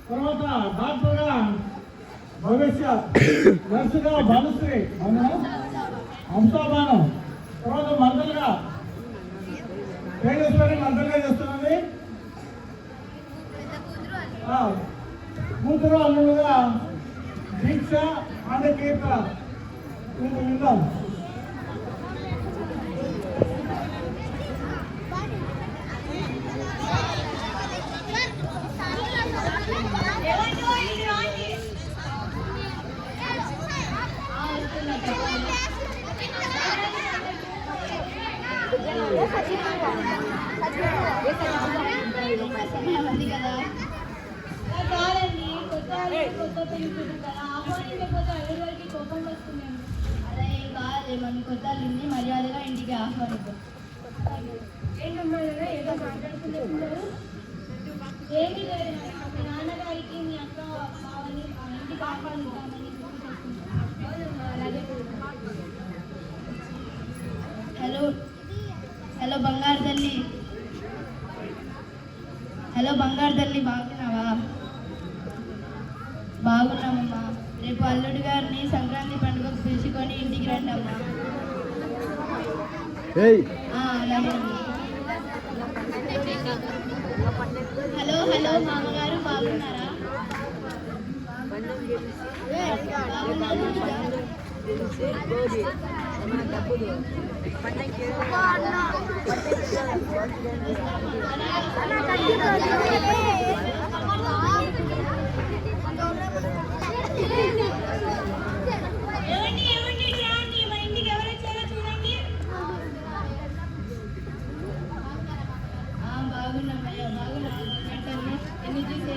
తర్వాత డాక్టర్గా భవిష్య, నర్సుగా భానుశ్రీ హంసాబాను, తర్వాత మంత్రులుగా తేజస్వరి మంత్రులుగా చేస్తున్నది. కూతురు అల్లుడుగా దీక్ష ఆంధ్రకీర్త విందాం. మన కొత్తల్ని మర్యాదగా ఇంటికి ఆహ్వానిద్దాం. ఏంటమ్మా ఏదో మాట్లాడుతున్నారు? ఏమి లేదు, మీ నాన్నగారికి మీ అక్క మావని ఇంటికి ఆహ్వానిద్దామని. అలాగే. హలో హలో బంగారు తల్లి, హలో బంగారు తల్లి, బాగున్నావా? బాగున్నామమ్మా. రేపు అల్లుడి గారిని సంక్రాంతి పండుగకు పిలుచుకొని ఇంటికి రండి అమ్మా. అలాగే. హలో హలో మామగారు, బాగున్నారా? బాగున్నామయ్యా, బాగున్నాను. ఎన్ని చూసి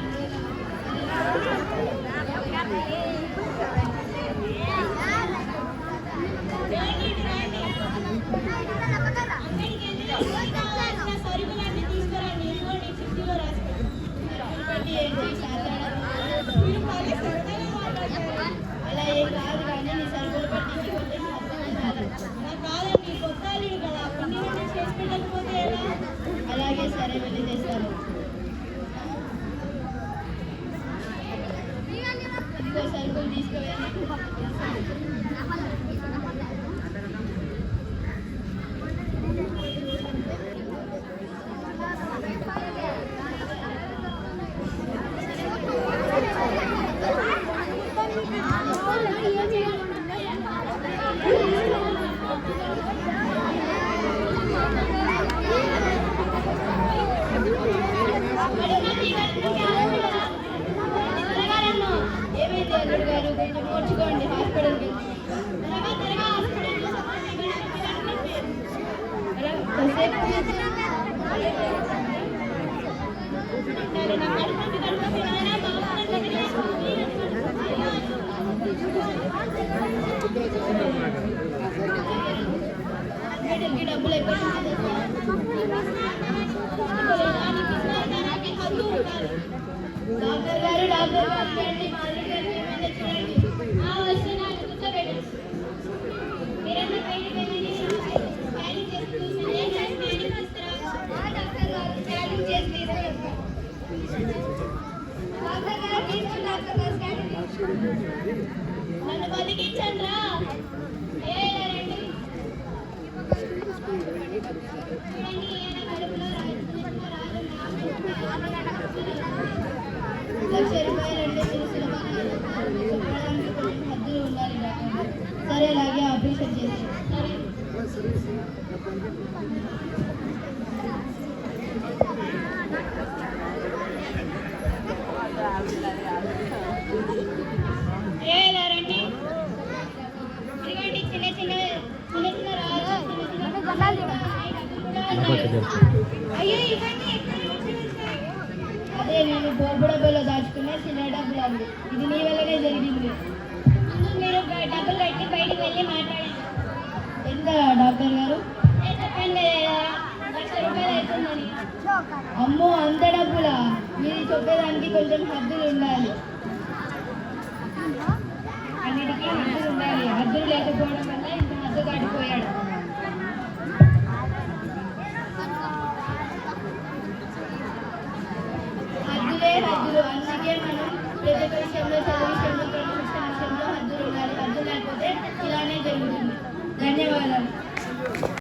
సరుకులన్నీ తీసుకురండి. చిట్టిలో అలా ఏం కాదు, కానీ నీ సరుకులు పట్టి కాదండి. కొత్తాలి కదా, పిండి వంట చేసి పెట్టకపోతే ఎలా? అలాగే, సరే, వెళ్ళి చేస్తాను. ఇదిగో సరుకులు తీసుకువెళ్ళి. ఏమైంది అల్లుడు గారు? కొంచెం ఓర్చుకోండి, హాస్పిటల్కి డబ్బులు అయిపోయింది. డాక్టర్ గారు, డాక్టర్ గారు, రండి. మా అల్లుడి గారికి ఏమైందో చూడండి. వస్తున్నాను, కూర్చోబెట్టి. మీరంతా బయటికి వెళ్ళండి. స్కానింగ్ చేసి స్కానింగ్ వస్తారా? డాక్టర్ గారు స్కానింగ్ చేసి తీసుకొస్తాను. డాక్టర్ గారు తీసుకుని డాక్టర్ గారు స్కానింగ్ నన్ను బతికించండి రా. రండి. ₹1,00,000 హద్దులు ఉండాలి డాక్టర్. సరే, అలాగే ఆపరేషన్ చేసి. సరే. రండి. ఇదిగోండి, చిన్న చిన్న అయ్యో, ఇవన్నీ అదే నేను బొబ్బు డబ్బులో దాచుకునే చిన్న డబ్బులు అండి. ఇది నీ వల్లనే జరిగింది. మీరు డబ్బులు కట్టి బయటికి వెళ్ళి మాట్లాడండి. ఎంత డాక్టర్ గారు? చెప్పండి, ₹1,00,000 అవుతుందని. అమ్మో, అంత డబ్బులా? మీరు చెప్పేదానికి కొంచెం హద్దులు ఉండాలి. అన్నిటికీ హద్దులు ఉండాలి. హద్దులు లేకపోవడం వల్ల ఇంత హద్దు దాటిపోయాడు. హద్దులే హద్దులు, అందుకే మనం ఉండాలి.